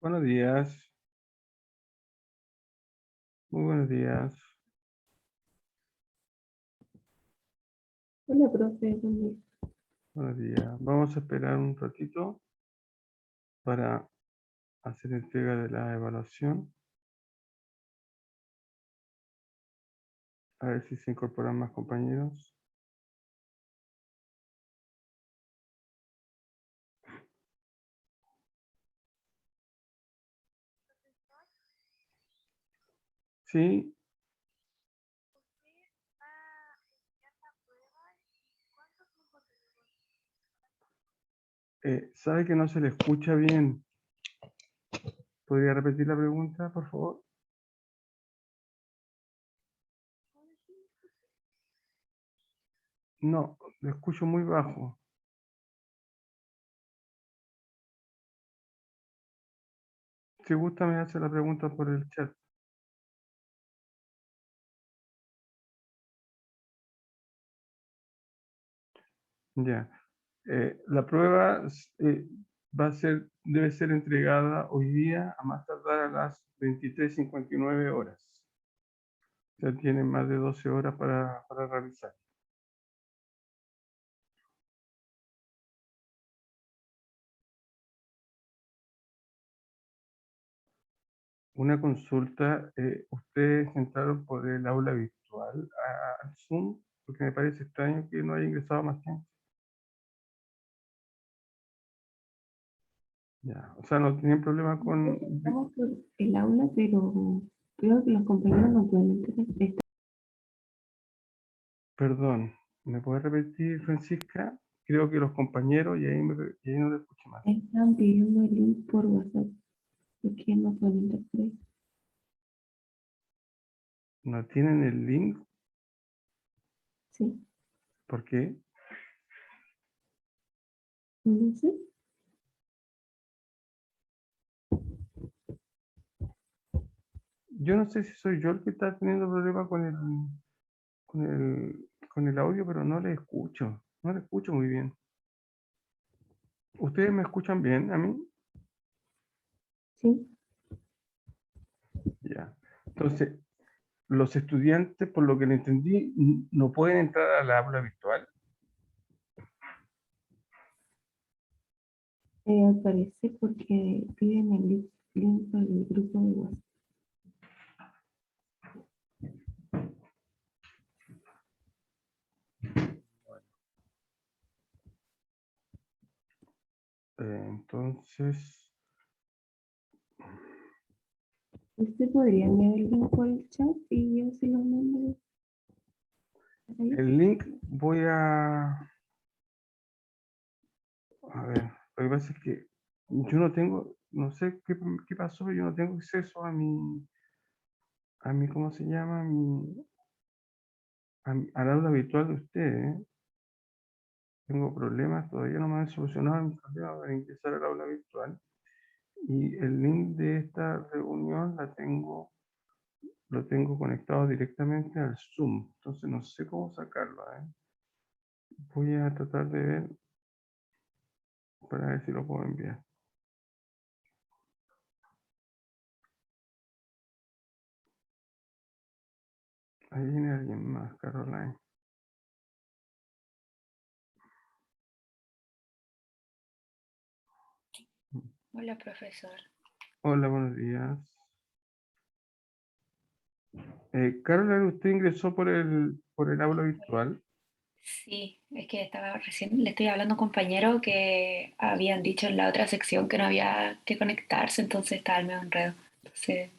Buenos días, muy buenos días. Hola, profe, buen día. Buenos días. Vamos a esperar un ratito para hacer entrega de la evaluación. A ver si se incorporan más compañeros. Sí, sabe que no se le escucha bien. ¿Podría repetir la pregunta, por favor? No, le escucho muy bajo. Si gusta, me hace la pregunta por el chat. Ya. La prueba debe ser entregada hoy día a más tardar a las 23:59 horas. Ya tienen más de 12 horas para realizar. Una consulta, ¿ustedes entraron por el aula virtual al Zoom? Porque me parece extraño que no haya ingresado más gente. Ya, o sea, no tienen problema con... Estamos por el aula, pero creo que los compañeros no pueden entrar. Perdón, ¿me puede repetir, Francisca? Creo que los compañeros, y ahí no lo escuché más. Están pidiendo el link por WhatsApp, porque no pueden entrar por ahí. ¿No tienen el link? Sí, ¿Por qué? no sé. Yo no sé si soy yo el que está teniendo problema con el audio, pero no le escucho. No le escucho muy bien. ¿Ustedes me escuchan bien a mí? Sí, Ya. Entonces, los estudiantes, por lo que le entendí, no pueden entrar a la aula virtual. aparece porque piden el link para el grupo de WhatsApp. Entonces, ¿Usted podría enviar el link por el chat y yo se lo mando ahí? el link voy a ver, lo que pasa es que yo no tengo, no sé qué pasó, yo no tengo acceso ¿cómo se llama? Al aula virtual de ustedes. Tengo problemas, todavía no me han solucionado mi problema para ingresar al aula virtual. Y el link de esta reunión lo tengo conectado directamente al Zoom. Entonces no sé cómo sacarlo, ¿eh? Voy a tratar de ver para ver si lo puedo enviar. Ahí viene alguien más, Caroline. Hola, profesor. Hola, buenos días. Caroline, ¿usted ingresó por el aula virtual? Sí, es que estaba recién, le estoy hablando a un compañero que habían dicho en la otra sección que no había que conectarse, entonces estaba el medio enredo. Entonces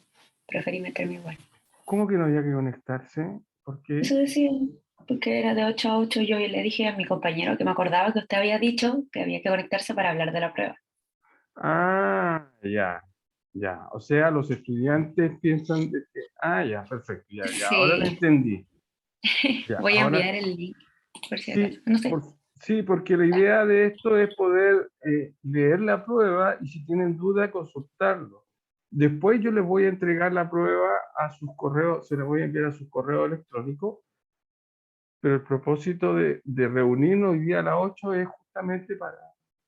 preferí meterme igual. ¿Cómo que no había que conectarse? ¿Por qué? Eso decía, porque era de 8 a 8 yo y le dije a mi compañero que me acordaba que usted había dicho que había que conectarse para hablar de la prueba. Ah, ya, ya. O sea, los estudiantes piensan de que, ya, perfecto, ya, ahora lo Sí, entendí. Ya, voy a ahora enviar el link por si acaso. sí, No sé. sí, porque la idea de esto es poder leer la prueba y si tienen duda, consultarlo. Después yo les voy a entregar la prueba a sus correos, se la voy a enviar a sus correos electrónicos, pero el propósito de reunirnos hoy día a las 8 es justamente para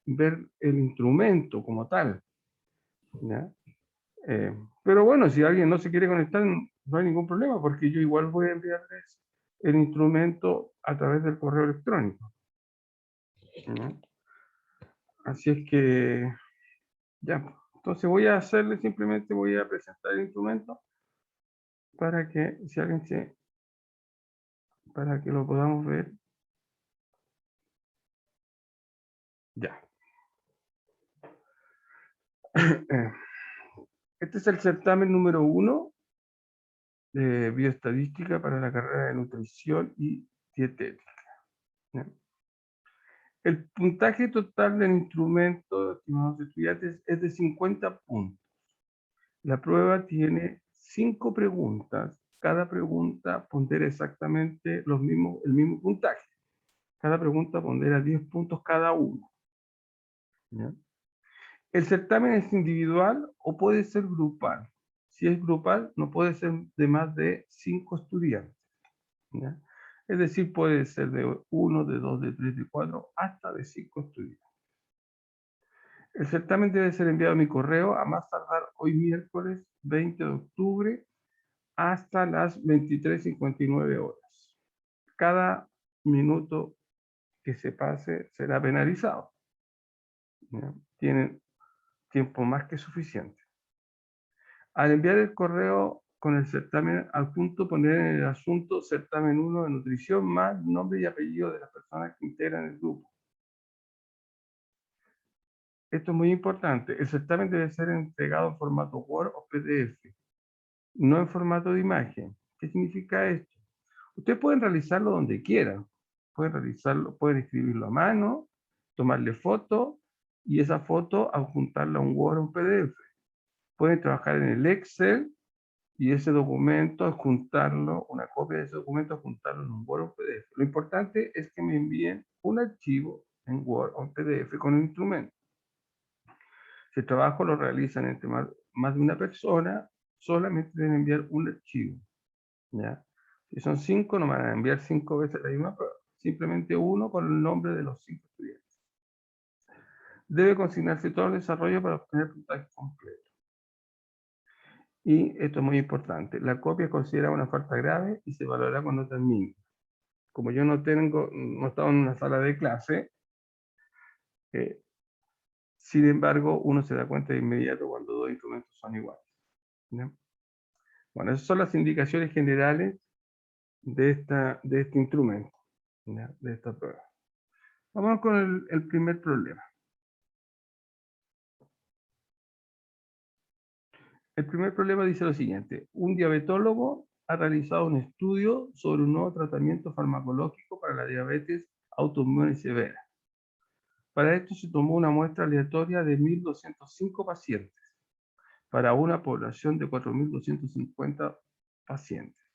ver el instrumento como tal, ¿ya? Pero bueno, si alguien no se quiere conectar, no hay ningún problema, porque yo igual voy a enviarles el instrumento a través del correo electrónico, ¿no? Así es que, ya. Entonces voy a hacerle, simplemente voy a presentar el instrumento para que, si alguien se, para que lo podamos ver. Ya. Este es el certamen número 1 de bioestadística para la carrera de nutrición y dietética, ¿ya? El puntaje total del instrumento, estimados estudiantes, es de 50 puntos. La prueba tiene 5 preguntas. Cada pregunta pondera exactamente el mismo puntaje. Cada pregunta pondera 10 puntos cada uno, ¿ya? El certamen es individual o puede ser grupal. Si es grupal, no puede ser de más de 5 estudiantes, ¿ya? Es decir, puede ser de 1, de 2, de 3, de 4, hasta de 5 estudiantes. El certamen debe ser enviado a mi correo a más tardar hoy miércoles 20 de octubre hasta las 23:59 horas. Cada minuto que se pase será penalizado, ¿ya? Tienen tiempo más que suficiente. Al enviar el correo con el certamen adjunto, poner en el asunto certamen 1 de nutrición más nombre y apellido de las personas que integran el grupo. Esto es muy importante. El certamen debe ser entregado en formato Word o PDF, no en formato de imagen. ¿Qué significa esto? Ustedes pueden realizarlo donde quieran. Pueden realizarlo, pueden escribirlo a mano, tomarle foto y esa foto adjuntarla a un Word o un PDF. Pueden trabajar en el Excel y ese documento adjuntarlo, una copia de ese documento adjuntarlo en un Word o un PDF. Lo importante es que me envíen un archivo en Word o en PDF con un instrumento. Si el trabajo lo realizan entre más de una persona, solamente deben enviar un archivo, ¿ya? Si son 5, no van a enviar 5 veces la misma prueba, simplemente uno con el nombre de los 5 estudiantes. Debe consignarse todo el desarrollo para obtener puntaje completo. Y esto es muy importante, la copia es considerada una falta grave y se valorará cuando termine. Como yo no estaba en una sala de clase, sin embargo, uno se da cuenta de inmediato cuando dos instrumentos son iguales, ¿ya? Bueno, esas son las indicaciones generales de este instrumento, ¿ya? De esta prueba. Vamos con el primer problema. El primer problema dice lo siguiente: un diabetólogo ha realizado un estudio sobre un nuevo tratamiento farmacológico para la diabetes autoinmune severa. Para esto se tomó una muestra aleatoria de 1.205 pacientes, para una población de 4.250 pacientes.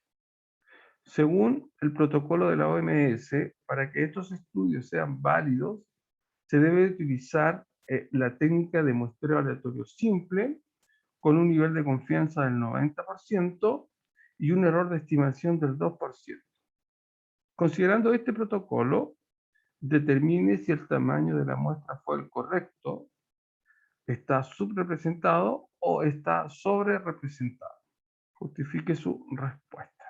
Según el protocolo de la OMS, para que estos estudios sean válidos, se debe utilizar la técnica de muestreo aleatorio simple, con un nivel de confianza del 90% y un error de estimación del 2%. Considerando este protocolo, determine si el tamaño de la muestra fue el correcto, está subrepresentado o está sobrerepresentado. Justifique su respuesta.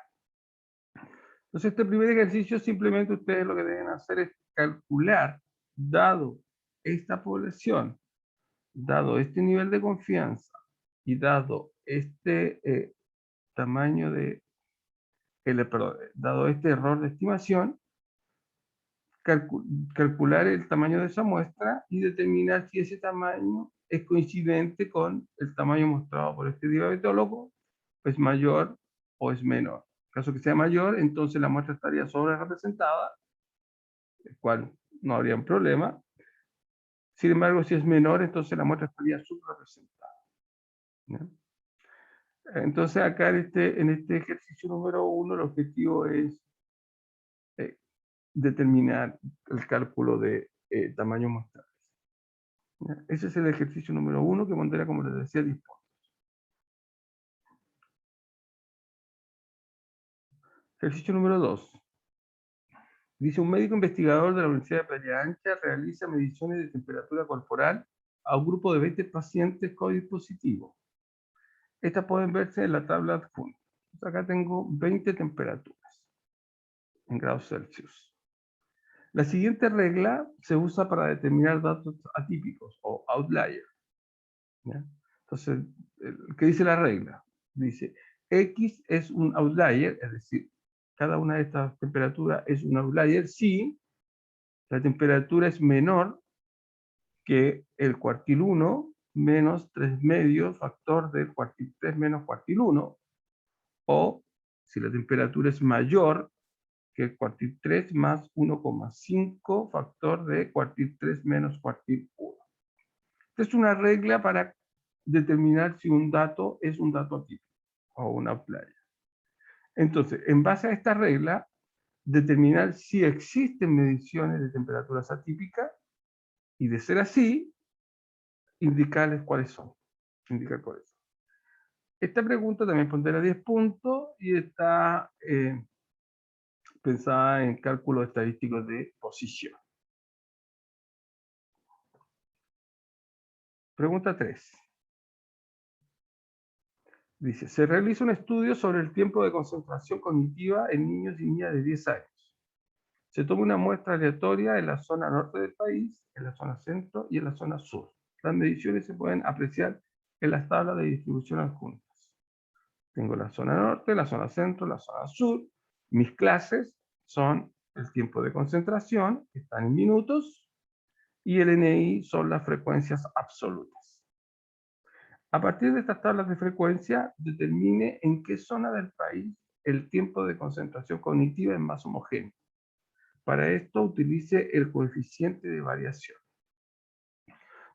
Entonces, este primer ejercicio, simplemente ustedes lo que deben hacer es calcular, dado esta población, dado este nivel de confianza y dado este tamaño de, dado este error de estimación, calcular el tamaño de esa muestra y determinar si ese tamaño es coincidente con el tamaño mostrado por este diabetólogo, es mayor o es menor. En caso que sea mayor, entonces la muestra estaría sobre representada, el cual no habría un problema. Sin embargo, si es menor, entonces la muestra estaría subrepresentada, ¿ya? Entonces acá en este ejercicio número 1, el objetivo es eh, determinar el cálculo de tamaño muestral. ¿Ya? Ese es el ejercicio número 1, que pondrá, como les decía, 10 puntos. Ejercicio número 2. Dice: un médico investigador de la Universidad de Playa Ancha realiza mediciones de temperatura corporal a un grupo de 20 pacientes COVID positivo. Estas pueden verse en la tabla adjunta. Acá tengo 20 temperaturas en grados Celsius. La siguiente regla se usa para determinar datos atípicos o outlier. ¿Ya? Entonces, ¿qué dice la regla? Dice, X es un outlier, es decir, cada una de estas temperaturas es un outlier si la temperatura es menor que el cuartil 1 menos 3 medios factor del cuartil 3 menos cuartil 1, o si la temperatura es mayor que el cuartil 3 más 1,5 factor de cuartil 3 menos cuartil 1. Esta es una regla para determinar si un dato es un dato atípico o una outlier. Entonces, en base a esta regla, determinar si existen mediciones de temperaturas atípicas y, de ser así, indicarles cuáles son. Indicar cuáles son. Esta pregunta también pondrá 10 puntos y está pensada en cálculos estadísticos de posición. Pregunta 3. Dice, se realiza un estudio sobre el tiempo de concentración cognitiva en niños y niñas de 10 años. Se toma una muestra aleatoria en la zona norte del país, en la zona centro y en la zona sur. Las mediciones se pueden apreciar en las tablas de distribución adjuntas. Tengo la zona norte, la zona centro, la zona sur. Mis clases son el tiempo de concentración, que están en minutos, y el NI son las frecuencias absolutas. A partir de estas tablas de frecuencia, determine en qué zona del país el tiempo de concentración cognitiva es más homogéneo. Para esto, utilice el coeficiente de variación.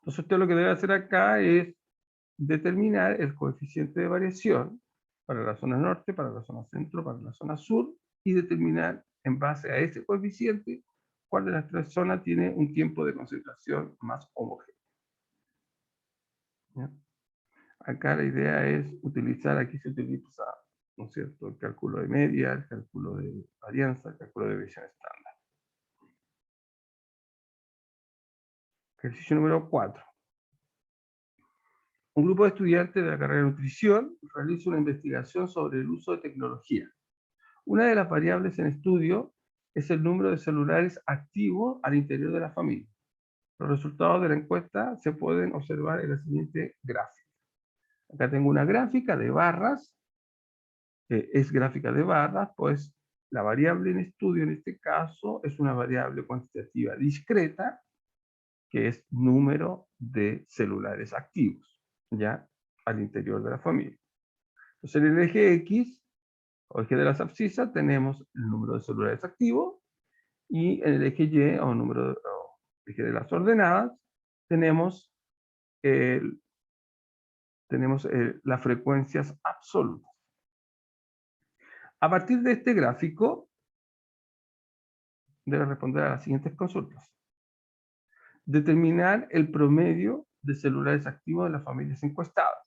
Entonces, usted lo que debe hacer acá es determinar el coeficiente de variación para la zona norte, para la zona centro, para la zona sur, y determinar en base a ese coeficiente cuál de las tres zonas tiene un tiempo de concentración más homogéneo. ¿Ya? Acá la idea es utilizar, aquí se utiliza, ¿no es cierto?, el cálculo de media, el cálculo de varianza, el cálculo de desviación estándar. Ejercicio número 4. Un grupo de estudiantes de la carrera de nutrición realiza una investigación sobre el uso de tecnología. Una de las variables en estudio es el número de celulares activos al interior de la familia. Los resultados de la encuesta se pueden observar en la siguiente gráfica. Acá tengo una gráfica de barras, es gráfica de barras, pues la variable en estudio en este caso es una variable cuantitativa discreta, que es número de celulares activos, ya al interior de la familia. Entonces en el eje X, o eje de las abscisas, tenemos el número de celulares activos, y en el eje Y, o eje de las ordenadas, tenemos las frecuencias absolutas. A partir de este gráfico, debe responder a las siguientes consultas. Determinar el promedio de celulares activos de las familias encuestadas.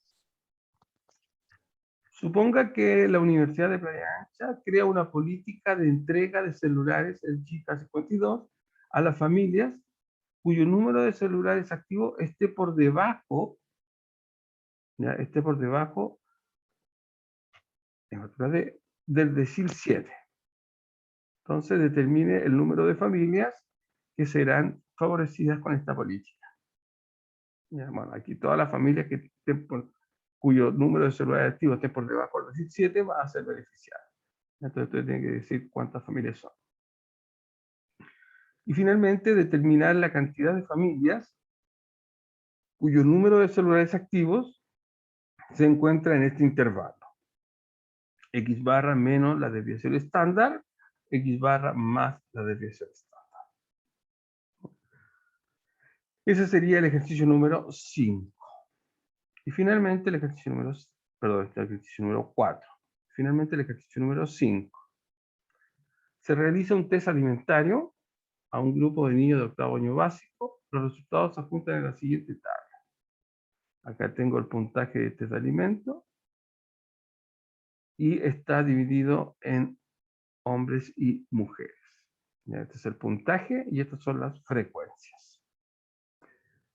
Suponga que la Universidad de Playa Ancha crea una política de entrega de celulares LG K52 a las familias cuyo número de celulares activos esté por debajo, ¿ya?, esté por debajo del decil 7. Entonces determine el número de familias que serán favorecidas con esta política. Ya, bueno, aquí todas las familias que estén cuyo número de celulares activos esté por debajo del decil 7 va a ser beneficiada. Entonces usted tiene que decir cuántas familias son. Y finalmente determinar la cantidad de familias cuyo número de celulares activos se encuentra en este intervalo. X barra menos la desviación estándar, X barra más la desviación estándar. Ese sería el ejercicio número 5. Y finalmente el ejercicio número 4. Finalmente el ejercicio número 5. Se realiza un test alimentario a un grupo de niños de octavo año básico. Los resultados se apuntan en la siguiente tabla. Acá tengo el puntaje de test de alimento y está dividido en hombres y mujeres. Ya, este es el puntaje y estas son las frecuencias.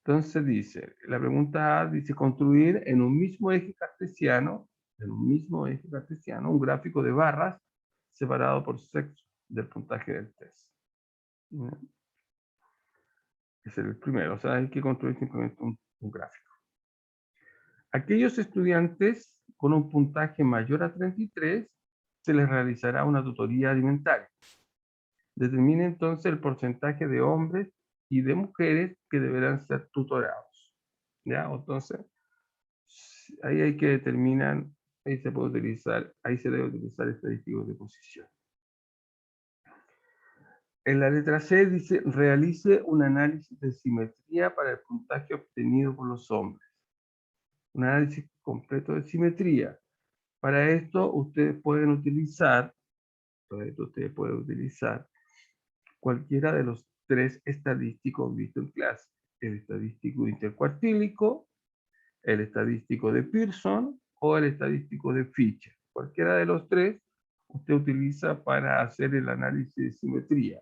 Entonces dice, la pregunta A dice construir en un mismo eje cartesiano, un gráfico de barras separado por sexo del puntaje del test. ¿Mm? Ese es el primero, o sea, hay que construir simplemente un gráfico. Aquellos estudiantes con un puntaje mayor a 33 se les realizará una tutoría alimentaria. Determine entonces el porcentaje de hombres y de mujeres que deberán ser tutorados. ¿Ya? Entonces, ahí hay que determinar, ahí se puede utilizar, ahí se debe utilizar estadísticos de posición. En la letra C dice, realice un análisis de simetría para el puntaje obtenido por los hombres. Un análisis completo de simetría. Para esto ustedes pueden utilizar cualquiera de los tres estadísticos vistos en clase. El estadístico intercuartílico, el estadístico de Pearson o el estadístico de Fisher. Cualquiera de los tres usted utiliza para hacer el análisis de simetría.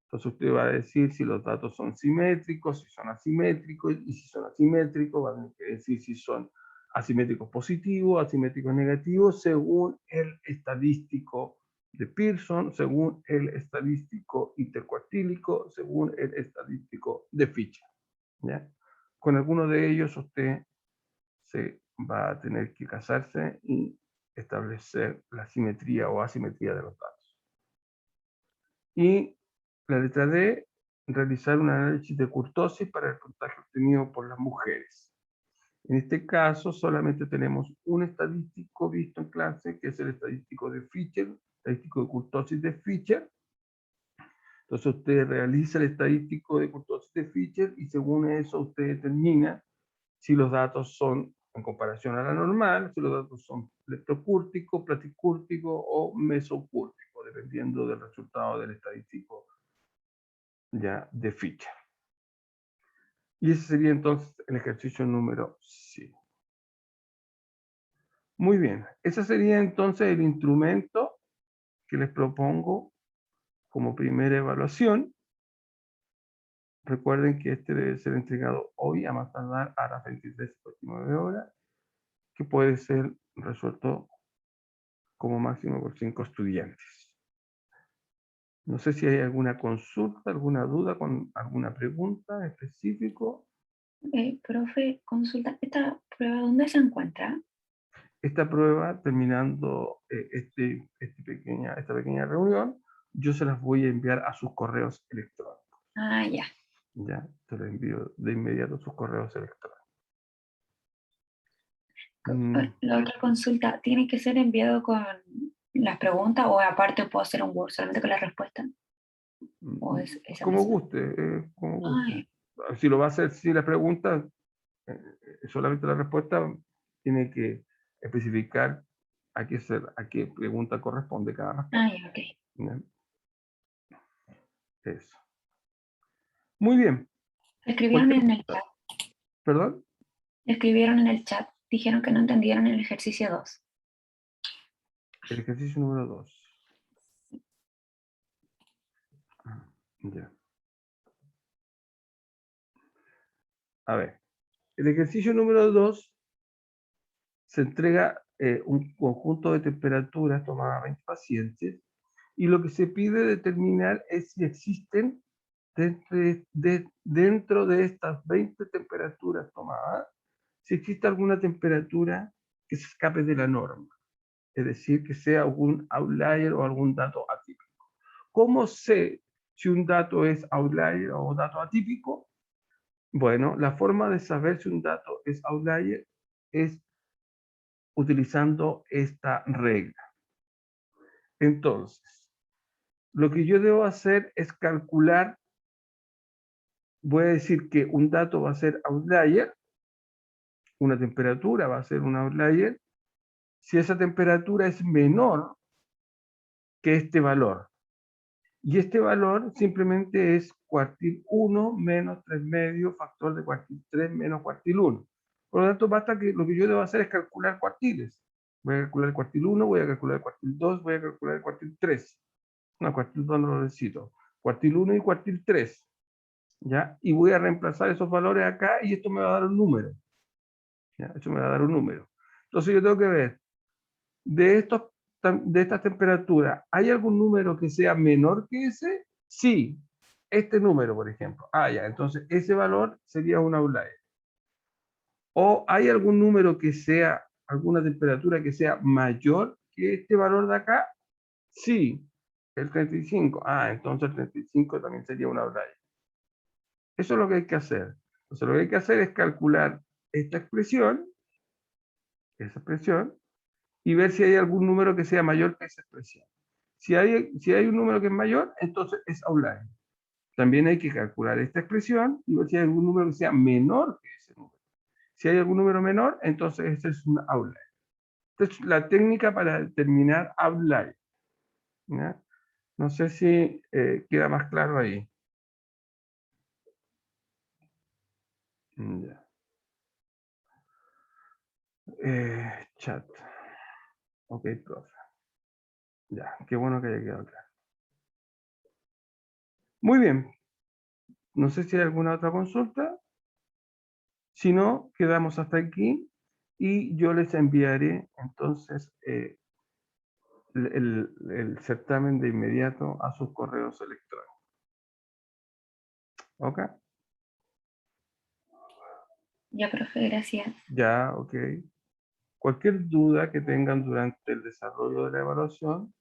Entonces usted va a decir si los datos son simétricos, si son asimétricos, y si son asimétricos, va a tener que decir si son asimétricos positivos, asimétricos negativos, según el estadístico de Pearson, según el estadístico intercuartílico, según el estadístico de Fisher. ¿Ya? Con alguno de ellos usted se va a tener que casarse y establecer la simetría o asimetría de los datos. Y la letra D, realizar un análisis de kurtosis para el puntaje obtenido por las mujeres. En este caso, solamente tenemos un estadístico visto en clase, que es el estadístico de Fisher, estadístico de kurtosis de Fisher. Entonces usted realiza el estadístico de kurtosis de Fisher y según eso usted determina si los datos son en comparación a la normal, si los datos son leptocúrticos, platicúrticos o mesocúrticos, dependiendo del resultado del estadístico ya de Fisher. Y ese sería entonces el ejercicio número 5. Muy bien, ese sería entonces el instrumento que les propongo como primera evaluación. Recuerden que este debe ser entregado hoy a más tardar a las 23:59 horas, que puede ser resuelto como máximo por 5 estudiantes. No sé si hay alguna consulta, alguna duda, con alguna pregunta específica. Profe, consulta, ¿esta prueba dónde se encuentra? Esta prueba, terminando esta pequeña reunión, yo se las voy a enviar a sus correos electrónicos. Ah, ya. Ya, te las envío de inmediato a sus correos electrónicos. La otra consulta, ¿tiene que ser enviado con las preguntas o aparte puedo hacer un Word solamente con la respuesta? ¿O es esa Como misma? guste, como Ay, guste. Si lo va a hacer sin las preguntas, solamente la respuesta, tiene que especificar a qué pregunta corresponde cada respuesta. ay, ok. ¿Ya? Eso. Muy bien. Escribieron Cualquier en el chat, ¿Perdón? escribieron en el chat, dijeron que no entendieron el ejercicio 2. El ejercicio número 2. Ya. A ver. El ejercicio número 2 se entrega un conjunto de temperaturas tomadas a 20 pacientes y lo que se pide determinar es si existen dentro de estas 20 temperaturas tomadas, si existe alguna temperatura que se escape de la norma, es decir, que sea algún outlier o algún dato atípico. ¿Cómo sé si un dato es outlier o dato atípico? Bueno, la forma de saber si un dato es outlier es utilizando esta regla. Entonces, lo que yo debo hacer es calcular, voy a decir que un dato va a ser outlier, una temperatura va a ser un outlier, si esa temperatura es menor que este valor. Y este valor simplemente es cuartil 1 menos 3 medio factor de cuartil 3 menos cuartil 1. Por lo tanto, basta que lo que yo debo hacer es calcular cuartiles. Voy a calcular el cuartil 1, voy a calcular el cuartil 2, voy a calcular el cuartil 3. No, cuartil 2 no lo necesito. Cuartil 1 y cuartil 3. ¿Ya? Y voy a reemplazar esos valores acá y esto me va a dar un número. ¿Ya? Eso me va a dar un número. Entonces yo tengo que ver, de estas temperaturas, ¿hay algún número que sea menor que ese? Sí, este número, por ejemplo. Ah, ya, entonces ese valor sería un outlier. ¿O hay algún número que sea, alguna temperatura que sea mayor que este valor de acá? Sí, el 35. Ah, entonces el 35 también sería un outlier. Eso es lo que hay que hacer. Entonces lo que hay que hacer es calcular esta expresión, esa expresión, y ver si hay algún número que sea mayor que esa expresión. Si hay un número que es mayor, entonces es outlier. También hay que calcular esta expresión y ver si hay algún número que sea menor que ese número. Si hay algún número menor, entonces este es un outlier. Esta es la técnica para determinar outlier. ¿Ya? No sé si queda más claro ahí. Ya. Chat. Ok, profe. Ya, qué bueno que haya quedado claro. Muy bien. No sé si hay alguna otra consulta. Si no, quedamos hasta aquí y yo les enviaré entonces el certamen de inmediato a sus correos electrónicos. ¿Ok? Ya, profe, gracias. Ya, ok. Cualquier duda que tengan durante el desarrollo de la evaluación,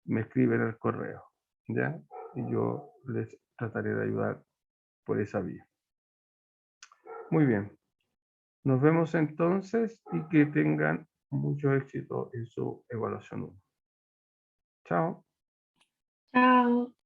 me escriben al correo. ¿Ya? Y yo les trataré de ayudar por esa vía. Muy bien. Nos vemos entonces y que tengan mucho éxito en su evaluación 1. Chao. Chao.